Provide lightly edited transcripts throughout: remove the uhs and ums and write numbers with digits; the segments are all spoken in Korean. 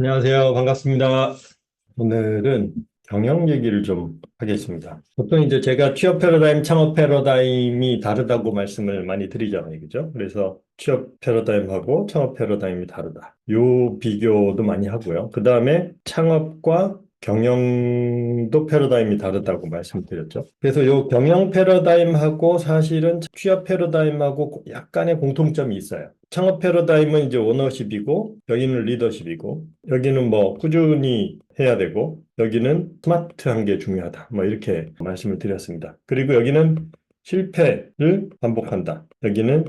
안녕하세요. 반갑습니다. 오늘은 경영 얘기를 좀 하겠습니다. 보통 이제 제가 취업 패러다임, 창업 패러다임이 다르다고 말씀을 많이 드리잖아요. 그죠? 그래서 취업 패러다임하고 창업 패러다임이 다르다. 요 비교도 많이 하고요. 그 다음에 창업과 경영도 패러다임이 다르다고 말씀드렸죠. 그래서 요 경영 패러다임하고 사실은 취업 패러다임하고 약간의 공통점이 있어요. 창업 패러다임은 이제 오너십이고, 여기는 리더십이고, 여기는 뭐 꾸준히 해야 되고, 여기는 스마트한 게 중요하다. 뭐 이렇게 말씀을 드렸습니다. 그리고 여기는 실패를 반복한다. 여기는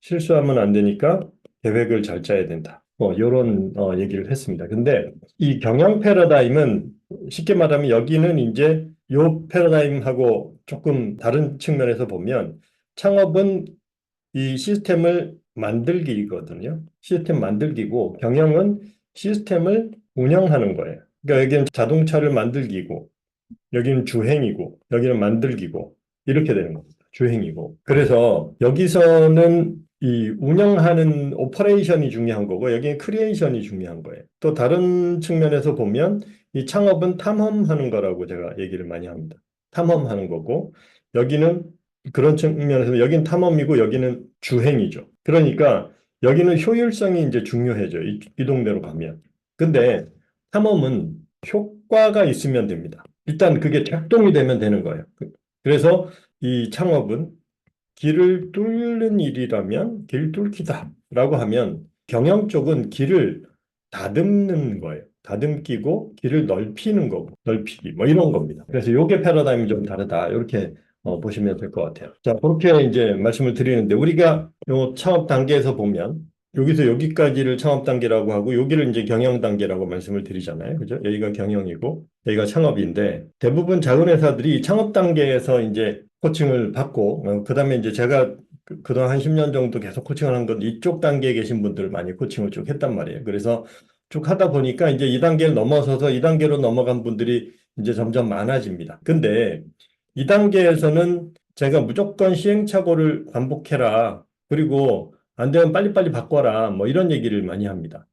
실수하면 안 되니까 계획을 잘 짜야 된다. 뭐 이런 얘기를 했습니다. 근데 이 경영 패러다임은 쉽게 말하면 여기는 이제 요 패러다임하고 조금 다른 측면에서 보면 창업은 이 시스템을 만들기거든요. 시스템 만들기고 경영은 시스템을 운영하는 거예요. 그러니까 여기는 자동차를 만들기고 여기는 주행이고 여기는 만들기고 이렇게 되는 겁니다. 주행이고. 그래서 여기서는 이 운영하는 오퍼레이션이 중요한 거고 여기는 크리에이션이 중요한 거예요. 또 다른 측면에서 보면 이 창업은 탐험하는 거라고 제가 얘기를 많이 합니다. 탐험하는 거고 여기는 그런 측면에서 여기는 탐험이고 여기는 주행이죠. 그러니까 여기는 효율성이 이제 중요해져. 이 동네로 가면. 근데 탐험은 효과가 있으면 됩니다. 일단 그게 작동이 되면 되는 거예요. 그래서 이 창업은 길을 뚫는 일이라면 길 뚫기다라고 하면 경영 쪽은 길을 다듬는 거예요. 다듬기고 길을 넓히는 거고 넓히기 뭐 이런 겁니다. 그래서 요게 패러다임이 좀 다르다. 이렇게 보시면 될 것 같아요. 자, 그렇게 이제 말씀을 드리는데 우리가 요 창업 단계에서 보면 여기서 여기까지를 창업 단계라고 하고 여기를 이제 경영 단계라고 말씀을 드리잖아요. 그죠? 여기가 경영이고 여기가 창업인데 대부분 작은 회사들이 창업 단계에서 이제 코칭을 받고 그다음에 이제 제가 그동안 한 10년 정도 계속 코칭을 한 건 이쪽 단계에 계신 분들 많이 코칭을 쭉 했단 말이에요. 그래서 쭉 하다 보니까 이제 2단계를 넘어서서 2단계로 넘어간 분들이 이제 점점 많아집니다. 근데 2단계에서는 제가 무조건 시행착오를 반복해라. 그리고 안 되면 빨리빨리 바꿔라. 뭐 이런 얘기를 많이 합니다.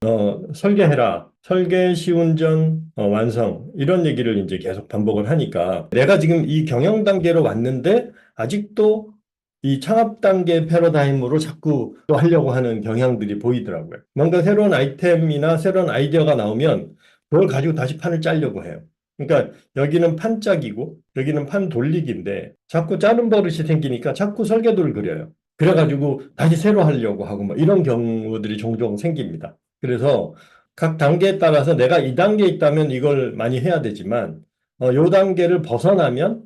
설계해라. 설계, 시운전, 완성. 이런 얘기를 이제 계속 반복을 하니까 내가 지금 이 경영 단계로 왔는데 아직도 이 창업 단계 패러다임으로 자꾸 또 하려고 하는 경향들이 보이더라고요. 뭔가 새로운 아이템이나 새로운 아이디어가 나오면 그걸 가지고 다시 판을 짜려고 해요. 그러니까 여기는 판 짜기고 여기는 판 돌리기인데 자꾸 짜는 버릇이 생기니까 자꾸 설계도를 그려요. 그래가지고 다시 새로 하려고 하고 뭐 이런 경우들이 종종 생깁니다. 그래서 각 단계에 따라서 내가 이 단계에 있다면 이걸 많이 해야 되지만 요 단계를 벗어나면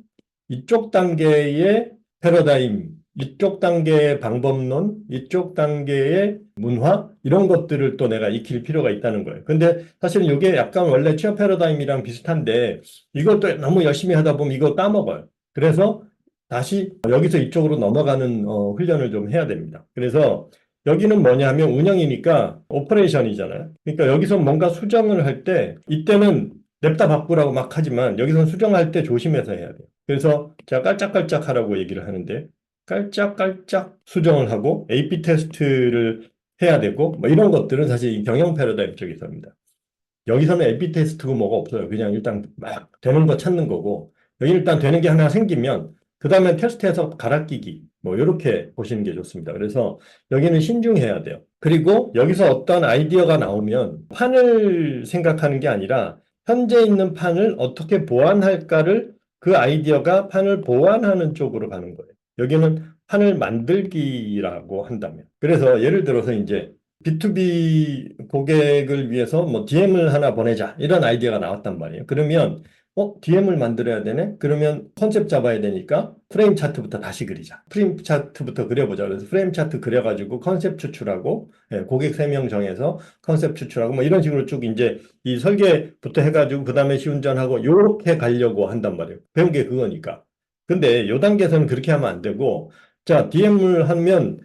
이쪽 단계의 패러다임, 이쪽 단계의 방법론, 이쪽 단계의 문화 이런 것들을 또 내가 익힐 필요가 있다는 거예요. 근데 사실은 이게 약간 원래 취업 패러다임이랑 비슷한데 이것도 너무 열심히 하다 보면 이거 까먹어요. 그래서 다시 여기서 이쪽으로 넘어가는 훈련을 좀 해야 됩니다. 그래서 여기는 뭐냐 하면 운영이니까 오퍼레이션이잖아요. 그러니까 여기서 뭔가 수정을 할 때 이때는 냅다 바꾸라고 막 하지만 여기서는 수정할 때 조심해서 해야 돼요. 그래서 제가 깔짝깔짝 하라고 얘기를 하는데 깔짝깔짝 수정을 하고 AP 테스트를 해야 되고 뭐 이런 것들은 사실 이 경영 패러다임 쪽에서 합니다. 여기서는 AP 테스트고 뭐가 없어요. 그냥 일단 막 되는 거 찾는 거고 여기 일단 되는 게 하나 생기면 그 다음에 테스트해서 갈아 끼기 뭐 이렇게 보시는 게 좋습니다. 그래서 여기는 신중해야 돼요. 그리고 여기서 어떤 아이디어가 나오면 판을 생각하는 게 아니라 현재 있는 판을 어떻게 보완할까를 그 아이디어가 판을 보완하는 쪽으로 가는 거예요. 여기는 판을 만들기라고 한다면. 그래서 예를 들어서 이제 B2B 고객을 위해서 뭐 DM을 하나 보내자. 이런 아이디어가 나왔단 말이에요. 그러면, DM을 만들어야 되네? 그러면 컨셉 잡아야 되니까 프레임 차트부터 다시 그리자. 프레임 차트부터 그려보자. 그래서 프레임 차트 그려가지고 컨셉 추출하고, 예, 고객 3명 정해서 컨셉 추출하고, 뭐 이런 식으로 쭉 이제 이 설계부터 해가지고, 그 다음에 시운전하고, 요렇게 가려고 한단 말이에요. 배운 게 그거니까. 근데 요 단계에서는 그렇게 하면 안 되고, 자, DM을 하면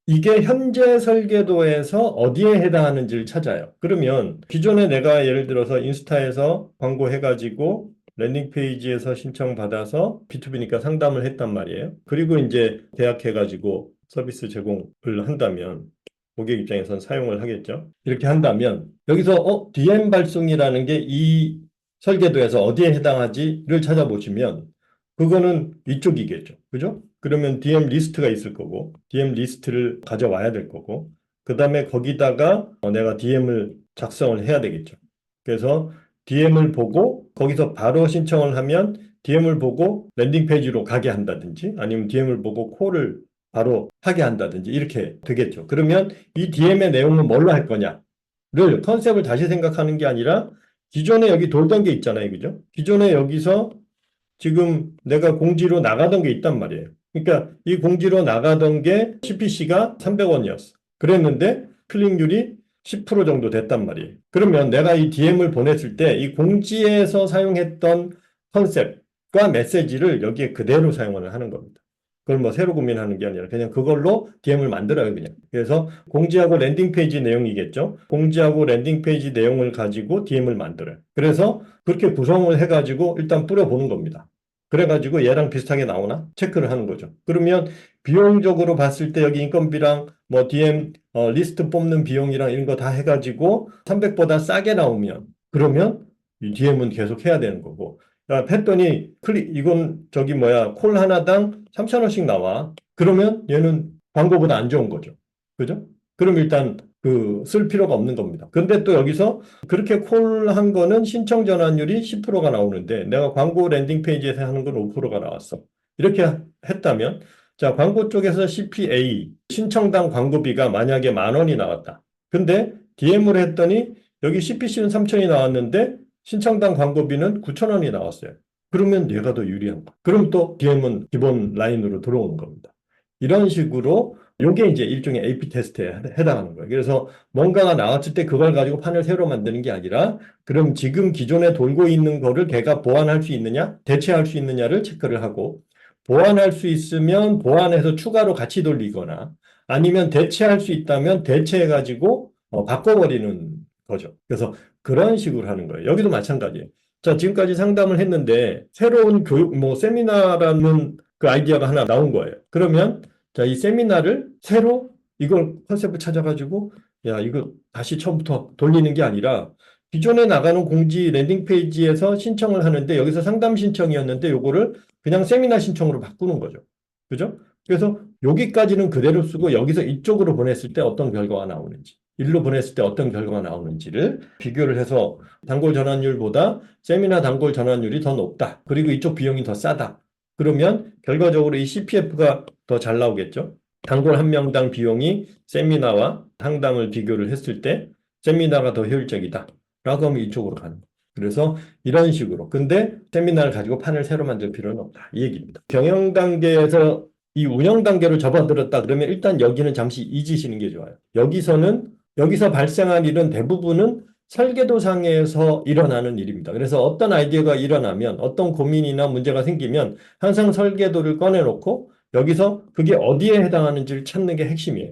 이게 현재 설계도에서 어디에 해당하는지를 찾아요. 그러면 기존에 내가 예를 들어서 인스타에서 광고해가지고 랜딩 페이지에서 신청받아서 B2B니까 상담을 했단 말이에요. 그리고 이제 계약해가지고 서비스 제공을 한다면 고객 입장에서는 사용을 하겠죠. 이렇게 한다면 여기서 DM 발송이라는 게 이 설계도에서 어디에 해당하지를 찾아보시면 그거는 이쪽이겠죠. 그죠? 그러면 DM 리스트가 있을 거고 DM 리스트를 가져와야 될 거고 그 다음에 거기다가 내가 DM을 작성을 해야 되겠죠. 그래서 DM을 보고 거기서 바로 신청을 하면 DM을 보고 랜딩 페이지로 가게 한다든지 아니면 DM을 보고 콜을 바로 하게 한다든지 이렇게 되겠죠. 그러면 이 DM의 내용은 뭘로 할 거냐를 컨셉을 다시 생각하는 게 아니라 기존에 여기 돌던 게 있잖아요. 그죠? 기존에 여기서 지금 내가 공지로 나가던 게 있단 말이에요. 그러니까 이 공지로 나가던 게 CPC가 300원이었어. 그랬는데 클릭률이 10% 정도 됐단 말이에요. 그러면 내가 이 DM을 보냈을 때 이 공지에서 사용했던 컨셉과 메시지를 여기에 그대로 사용을 하는 겁니다. 그걸 뭐 새로 고민하는 게 아니라 그냥 그걸로 DM을 만들어요, 그냥. 그래서 공지하고 랜딩 페이지 내용이겠죠. 공지하고 랜딩 페이지 내용을 가지고 DM을 만들어요. 그래서 그렇게 구성을 해가지고 일단 뿌려보는 겁니다. 그래가지고 얘랑 비슷하게 나오나 체크를 하는 거죠. 그러면 비용적으로 봤을 때 여기 인건비랑 뭐 DM 리스트 뽑는 비용이랑 이런 거 다 해가지고 300보다 싸게 나오면 그러면 이 DM은 계속 해야 되는 거고 야, 했더니 이건 저기 뭐야 콜 하나당 3,000원씩 나와. 그러면 얘는 광고보다 안 좋은 거죠. 그죠? 그럼 일단 쓸 필요가 없는 겁니다. 근데 또 여기서 그렇게 콜한 거는 신청 전환율이 10%가 나오는데 내가 광고 랜딩 페이지에서 하는 건 5%가 나왔어. 이렇게 했다면 자, 광고 쪽에서 CPA 신청당 광고비가 만약에 10,000원이 나왔다. 근데 DM을 했더니 여기 CPC는 3,000원이 나왔는데 신청당 광고비는 9,000원이 나왔어요. 그러면 얘가 더 유리한 거. 그럼 또 DM은 기본 라인으로 들어오는 겁니다. 이런 식으로 이게 이제 일종의 AP 테스트에 해당하는 거예요. 그래서 뭔가가 나왔을 때 그걸 가지고 판을 새로 만드는 게 아니라 그럼 지금 기존에 돌고 있는 거를 걔가 보완할 수 있느냐, 대체할 수 있느냐를 체크를 하고 보완할 수 있으면 보완해서 추가로 같이 돌리거나 아니면 대체할 수 있다면 대체해가지고 바꿔버리는 거죠. 그래서 그런 식으로 하는 거예요. 여기도 마찬가지예요. 자, 지금까지 상담을 했는데 새로운 교육, 뭐 세미나라는 그 아이디어가 하나 나온 거예요. 그러면 자, 이 세미나를 새로 이걸 컨셉을 찾아가지고 야, 이거 다시 처음부터 돌리는 게 아니라 기존에 나가는 공지 랜딩 페이지에서 신청을 하는데 여기서 상담 신청이었는데 요거를 그냥 세미나 신청으로 바꾸는 거죠. 그죠? 그래서 여기까지는 그대로 쓰고 여기서 이쪽으로 보냈을 때 어떤 결과가 나오는지 일로 보냈을 때 어떤 결과가 나오는지를 비교를 해서 단골 전환율보다 세미나 단골 전환율이 더 높다. 그리고 이쪽 비용이 더 싸다. 그러면 결과적으로 이 CPF가 더 잘 나오겠죠. 단골 한 명당 비용이 세미나와 상담을 비교를 했을 때 세미나가 더 효율적이다. 라고 하면 이쪽으로 가는 거예요. 그래서 이런 식으로. 근데 세미나를 가지고 판을 새로 만들 필요는 없다. 이 얘기입니다. 경영 단계에서 이 운영 단계로 접어들었다 그러면 일단 여기는 잠시 잊으시는 게 좋아요. 여기서 발생한 일은 대부분은 설계도상에서 일어나는 일입니다. 그래서 어떤 아이디어가 일어나면 어떤 고민이나 문제가 생기면 항상 설계도를 꺼내놓고 여기서 그게 어디에 해당하는지를 찾는 게 핵심이에요.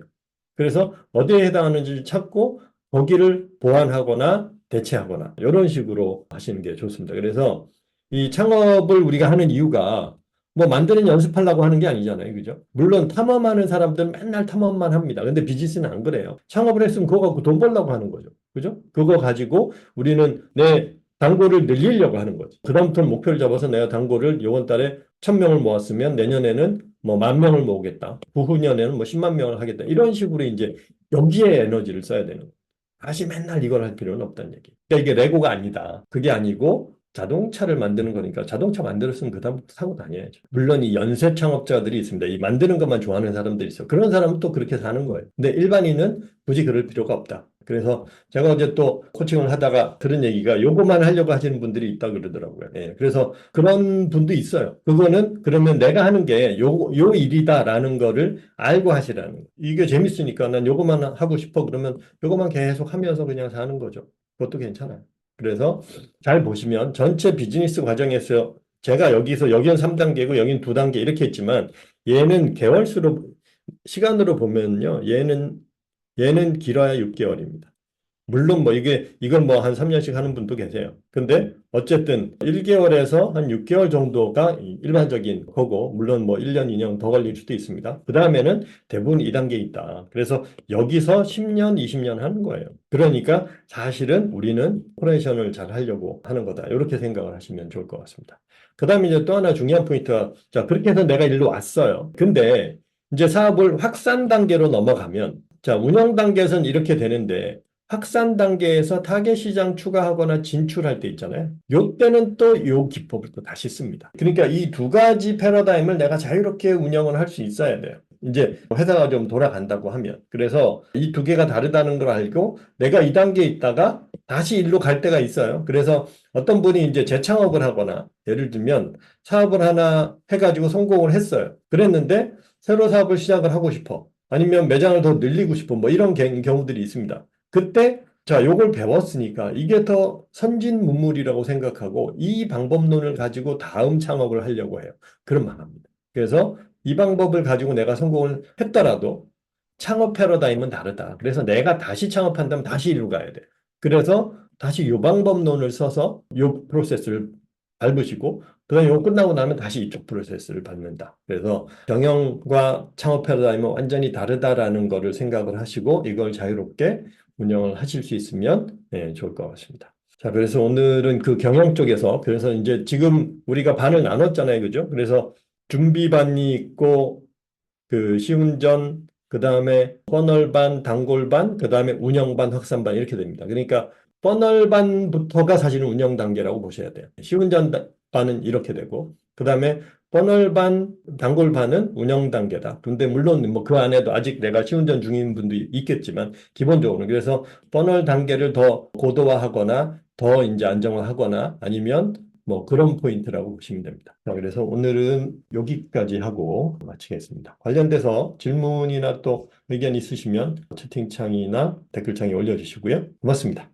그래서 어디에 해당하는지를 찾고 거기를 보완하거나 대체하거나 이런 식으로 하시는 게 좋습니다. 그래서 이 창업을 우리가 하는 이유가 뭐 만드는 연습하려고 하는 게 아니잖아요. 그죠? 물론 탐험하는 사람들은 맨날 탐험만 합니다. 근데 비즈니스는 안 그래요. 창업을 했으면 그거 갖고 돈 벌려고 하는 거죠. 그죠? 그거 가지고 우리는 내 단골을 늘리려고 하는 거죠. 그다음부터는 목표를 잡아서 내가 단골을 이번 달에 1,000명을 모았으면 내년에는 뭐 10,000명을 모으겠다. 후후년에는 뭐 10만 명을 하겠다. 이런 식으로 이제 여기에 에너지를 써야 되는 거예요. 다시 맨날 이걸 할 필요는 없다는 얘기. 그러니까 이게 레고가 아니다. 그게 아니고 자동차를 만드는 거니까 자동차 만들었으면 그다음부터 사고 다녀야죠. 물론 이 연쇄 창업자들이 있습니다. 이 만드는 것만 좋아하는 사람들이 있어요. 그런 사람은 또 그렇게 사는 거예요. 근데 일반인은 굳이 그럴 필요가 없다. 그래서 제가 어제 또 코칭을 하다가 들은 얘기가 요거만 하려고 하시는 분들이 있다 그러더라고요. 예, 그래서 그런 분도 있어요. 그거는 그러면 내가 하는 게 요 일이다라는 거를 알고 하시라는 거예요. 이게 재밌으니까 난 요거만 하고 싶어 그러면 요거만 계속 하면서 그냥 사는 거죠. 그것도 괜찮아요. 그래서 잘 보시면 전체 비즈니스 과정에서 제가 여기는 3단계고 여기는 2단계 이렇게 했지만 얘는 개월수로 시간으로 보면요. 얘는 길어야 6개월입니다. 물론 뭐 이건 뭐 한 3년씩 하는 분도 계세요. 근데 어쨌든 1개월에서 한 6개월 정도가 일반적인 거고, 물론 뭐 1년, 2년 더 걸릴 수도 있습니다. 그 다음에는 대부분 2단계 있다. 그래서 여기서 10년, 20년 하는 거예요. 그러니까 사실은 우리는 오퍼레이션을 잘 하려고 하는 거다. 이렇게 생각을 하시면 좋을 것 같습니다. 그 다음에 이제 또 하나 중요한 포인트가, 자, 그렇게 해서 내가 일로 왔어요. 근데 이제 사업을 확산 단계로 넘어가면, 자, 운영 단계에서는 이렇게 되는데, 확산 단계에서 타겟 시장 추가하거나 진출할 때 있잖아요. 요때는 또 요 기법을 또 다시 씁니다. 그러니까 이 두 가지 패러다임을 내가 자유롭게 운영을 할 수 있어야 돼요. 이제 회사가 좀 돌아간다고 하면. 그래서 이 두 개가 다르다는 걸 알고 내가 이 단계에 있다가 다시 일로 갈 때가 있어요. 그래서 어떤 분이 이제 재창업을 하거나 예를 들면 사업을 하나 해가지고 성공을 했어요. 그랬는데 새로 사업을 시작을 하고 싶어. 아니면 매장을 더 늘리고 싶어. 뭐 이런 경우들이 있습니다. 그때 자, 요걸 배웠으니까 이게 더 선진문물이라고 생각하고 이 방법론을 가지고 다음 창업을 하려고 해요. 그런 마음입니다. 그래서 이 방법을 가지고 내가 성공을 했더라도 창업 패러다임은 다르다. 그래서 내가 다시 창업한다면 다시 이리로 가야 돼. 그래서 다시 요 방법론을 써서 요 프로세스를 밟으시고 그다음에 이거 끝나고 나면 다시 이쪽 프로세스를 밟는다. 그래서 경영과 창업 패러다임은 완전히 다르다라는 거를 생각을 하시고 이걸 자유롭게 운영을 하실 수 있으면 좋을 것 같습니다. 자, 그래서 오늘은 그 경영 쪽에서 그래서 이제 지금 우리가 반을 나눴잖아요. 그죠? 그래서 준비반이 있고 그 시운전, 그 다음에 퍼널반, 단골반, 그 다음에 운영반, 확산반 이렇게 됩니다. 그러니까 퍼널반부터가 사실은 운영 단계라고 보셔야 돼요. 시운전반은 이렇게 되고, 그 다음에 퍼널반, 단골반은 운영 단계다. 근데 물론 뭐 그 안에도 아직 내가 시운전 중인 분도 있겠지만 기본적으로 그래서 퍼널 단계를 더 고도화하거나 더 이제 안정화하거나 아니면 뭐 그런 포인트라고 보시면 됩니다. 자, 그래서 오늘은 여기까지 하고 마치겠습니다. 관련돼서 질문이나 또 의견 있으시면 채팅창이나 댓글창에 올려주시고요. 고맙습니다.